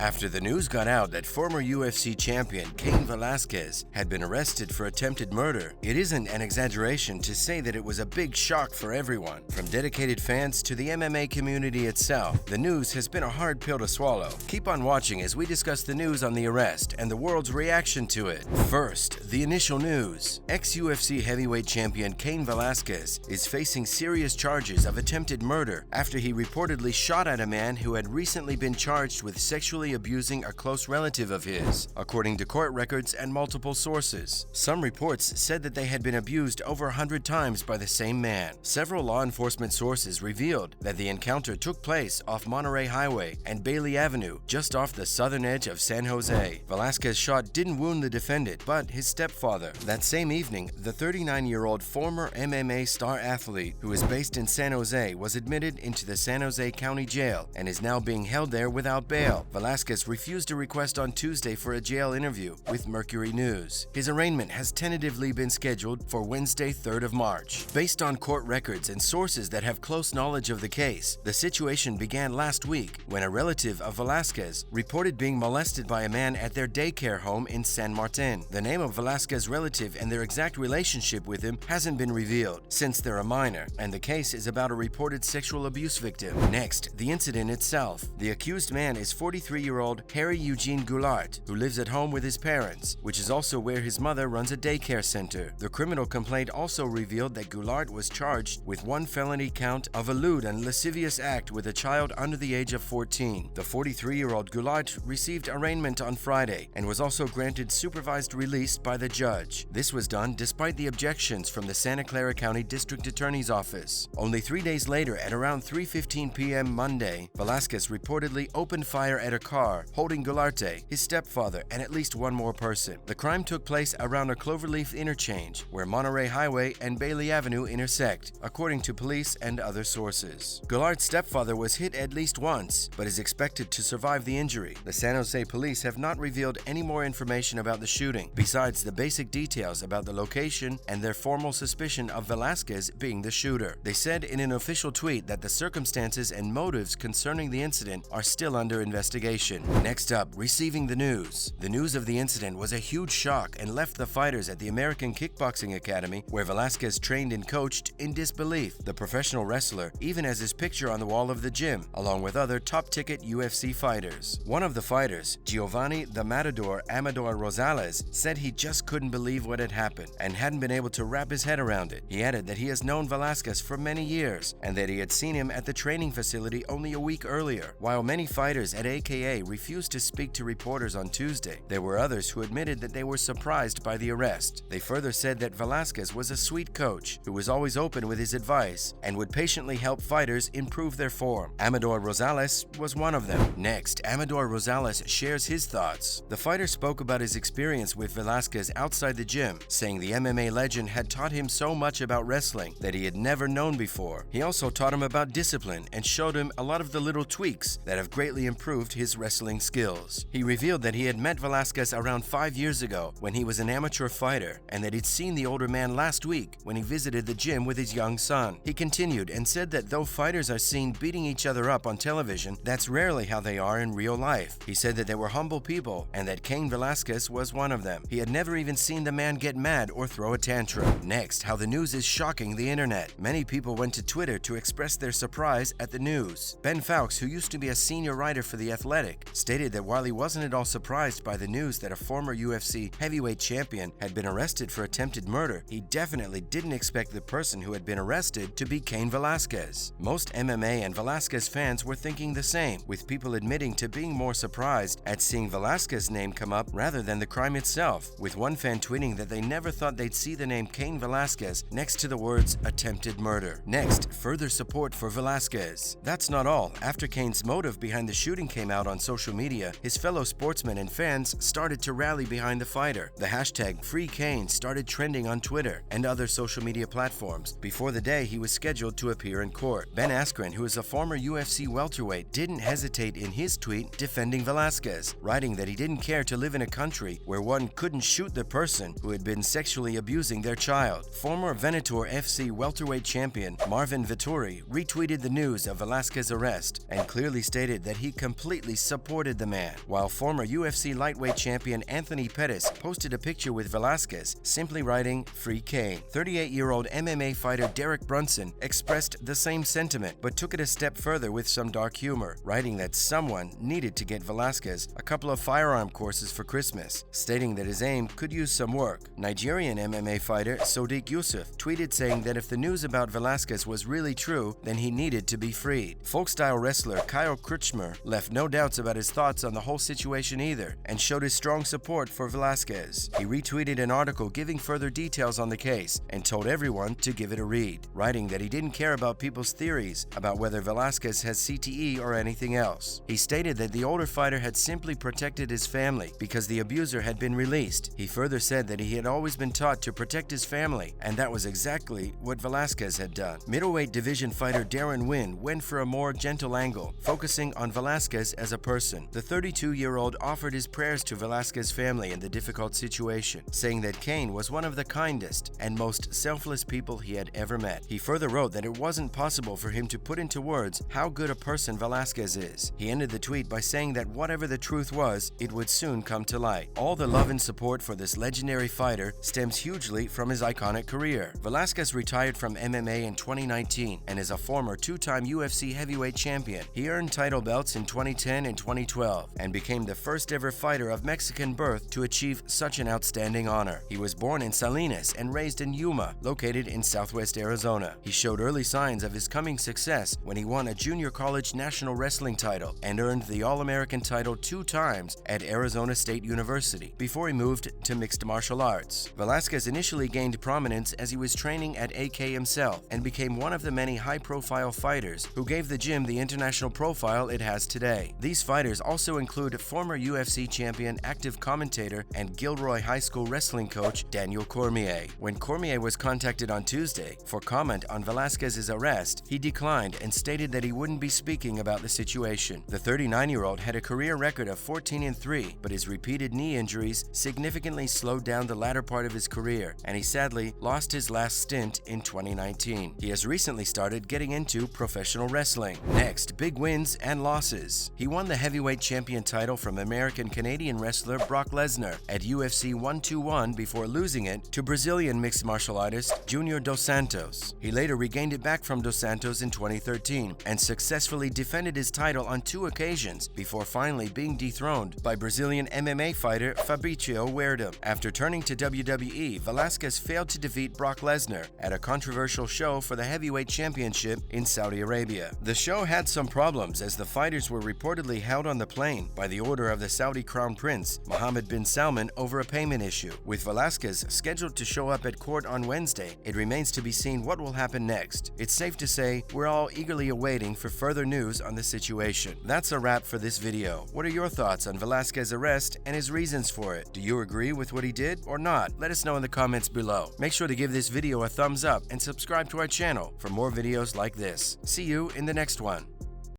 After the news got out that former UFC champion Cain Velasquez had been arrested for attempted murder, it isn't an exaggeration to say that it was a big shock for everyone. From dedicated fans to the MMA community itself, the news has been a hard pill to swallow. Keep on watching as we discuss the news on the arrest and the world's reaction to it. First, the initial news. Ex-UFC heavyweight champion Cain Velasquez is facing serious charges of attempted murder after he reportedly shot at a man who had recently been charged with sexually abusing a close relative of his, according to court records and multiple sources. Some reports said that they had been abused over 100 times by the same man. Several law enforcement sources revealed that the encounter took place off Monterey Highway and Bailey Avenue, just off the southern edge of San Jose. Velasquez's shot didn't wound the defendant, but his stepfather. That same evening, the 39-year-old former MMA star athlete who is based in San Jose was admitted into the San Jose County Jail and is now being held there without bail. Velasquez refused a request on Tuesday for a jail interview with Mercury News. His arraignment has tentatively been scheduled for Wednesday, 3rd of March. Based on court records and sources that have close knowledge of the case, the situation began last week when a relative of Velasquez reported being molested by a man at their daycare home in San Martin. The name of Velasquez's relative and their exact relationship with him hasn't been revealed, since they're a minor, and the case is about a reported sexual abuse victim. Next, the incident itself. The accused man is 43-year-old Harry Eugene Goulart, who lives at home with his parents, which is also where his mother runs a daycare center. The criminal complaint also revealed that Goulart was charged with one felony count of a lewd and lascivious act with a child under the age of 14. The 43-year-old Goulart received arraignment on Friday and was also granted supervised release by the judge. This was done despite the objections from the Santa Clara County District Attorney's Office. Only 3 days later, at around 3:15 p.m. Monday, Velasquez reportedly opened fire at a car holding Goularte, his stepfather, and at least one more person. The crime took place around a Cloverleaf interchange where Monterey Highway and Bailey Avenue intersect, according to police and other sources. Goulart's stepfather was hit at least once, but is expected to survive the injury. The San Jose police have not revealed any more information about the shooting, besides the basic details about the location and their formal suspicion of Velasquez being the shooter. They said in an official tweet that the circumstances and motives concerning the incident are still under investigation. Next up, receiving the news. The news of the incident was a huge shock and left the fighters at the American Kickboxing Academy, where Velasquez trained and coached, in disbelief. The professional wrestler even has his picture on the wall of the gym, along with other top-ticket UFC fighters. One of the fighters, Giovanni the Matador Amador Rosales, said he just couldn't believe what had happened and hadn't been able to wrap his head around it. He added that he has known Velasquez for many years and that he had seen him at the training facility only a week earlier. While many fighters at AKA refused to speak to reporters on Tuesday, there were others who admitted that they were surprised by the arrest. They further said that Velasquez was a sweet coach who was always open with his advice and would patiently help fighters improve their form. Amador Rosales was one of them. Next, Amador Rosales shares his thoughts. The fighter spoke about his experience with Velasquez outside the gym, saying the MMA legend had taught him so much about wrestling that he had never known before. He also taught him about discipline and showed him a lot of the little tweaks that have greatly improved his wrestling skills. He revealed that he had met Velasquez around 5 years ago when he was an amateur fighter, and that he'd seen the older man last week when he visited the gym with his young son. He continued and said that though fighters are seen beating each other up on television, that's rarely how they are in real life. He said that they were humble people and that Cain Velasquez was one of them. He had never even seen the man get mad or throw a tantrum. Next, how the news is shocking the internet. Many people went to Twitter to express their surprise at the news. Ben Fowkes, who used to be a senior writer for The Athletic, stated that while he wasn't at all surprised by the news that a former UFC heavyweight champion had been arrested for attempted murder, he definitely didn't expect the person who had been arrested to be Cain Velasquez. Most MMA and Velasquez fans were thinking the same, with people admitting to being more surprised at seeing Velasquez's name come up rather than the crime itself, with one fan tweeting that they never thought they'd see the name Cain Velasquez next to the words attempted murder. Next, further support for Velasquez. That's not all. After Cain's motive behind the shooting came out on social media, his fellow sportsmen and fans started to rally behind the fighter. The hashtag #FreeCain started trending on Twitter and other social media platforms before the day he was scheduled to appear in court. Ben Askren, who is a former UFC welterweight, didn't hesitate in his tweet defending Velasquez, writing that he didn't care to live in a country where one couldn't shoot the person who had been sexually abusing their child. Former Venator FC welterweight champion Marvin Vettori retweeted the news of Velasquez's arrest and clearly stated that he completely supported the man, while former UFC lightweight champion Anthony Pettis posted a picture with Velasquez, simply writing, "Free Cain." 38-year-old MMA fighter Derek Brunson expressed the same sentiment, but took it a step further with some dark humor, writing that someone needed to get Velasquez a couple of firearm courses for Christmas, stating that his aim could use some work. Nigerian MMA fighter Sodiq Yusuf tweeted saying that if the news about Velasquez was really true, then he needed to be freed. Folk-style wrestler Kyle Kretschmer left no doubts about his thoughts on the whole situation either, and showed his strong support for Velasquez. He retweeted an article giving further details on the case and told everyone to give it a read, writing that he didn't care about people's theories about whether Velasquez has CTE or anything else. He stated that the older fighter had simply protected his family because the abuser had been released. He further said that he had always been taught to protect his family, and that was exactly what Velasquez had done. Middleweight division fighter Darren Wynn went for a more gentle angle, focusing on Velasquez as a person. The 32-year-old offered his prayers to Velasquez's family in the difficult situation, saying that Cain was one of the kindest and most selfless people he had ever met. He further wrote that it wasn't possible for him to put into words how good a person Velasquez is. He ended the tweet by saying that whatever the truth was, it would soon come to light. All the love and support for this legendary fighter stems hugely from his iconic career. Velasquez retired from MMA in 2019 and is a former two-time UFC heavyweight champion. He earned title belts in 2010 and 2012 and became the first ever fighter of Mexican birth to achieve such an outstanding honor. He was born in Salinas and raised in Yuma, located in southwest Arizona. He showed early signs of his coming success when he won a junior college national wrestling title and earned the All-American title 2 times at Arizona State University before he moved to mixed martial arts. Velasquez initially gained prominence as he was training at AK himself and became one of the many high-profile fighters who gave the gym the international profile it has today. These fighters also include former UFC champion, active commentator, and Gilroy High School wrestling coach Daniel Cormier. When Cormier was contacted on Tuesday for comment on Velasquez's arrest, he declined and stated that he wouldn't be speaking about the situation. The 39-year-old had a career record of 14-3, but his repeated knee injuries significantly slowed down the latter part of his career, and he sadly lost his last stint in 2019. He has recently started getting into professional wrestling. Next, big wins and losses. He won the heavyweight champion title from American-Canadian wrestler Brock Lesnar at UFC 121 before losing it to Brazilian mixed martial artist Junior Dos Santos. He later regained it back from Dos Santos in 2013 and successfully defended his title on 2 occasions before finally being dethroned by Brazilian MMA fighter Fabricio Werdum. After turning to WWE, Velasquez failed to defeat Brock Lesnar at a controversial show for the heavyweight championship in Saudi Arabia. The show had some problems as the fighters were reportedly held on the plane by the order of the Saudi Crown Prince Mohammed bin Salman over a payment issue. With Velasquez scheduled to show up at court on Wednesday, it remains to be seen what will happen next. It's safe to say we're all eagerly awaiting for further news on the situation. That's a wrap for this video. What are your thoughts on Velasquez's arrest and his reasons for it? Do you agree with what he did or not? Let us know in the comments below. Make sure to give this video a thumbs up and subscribe to our channel for more videos like this. See you in the next one.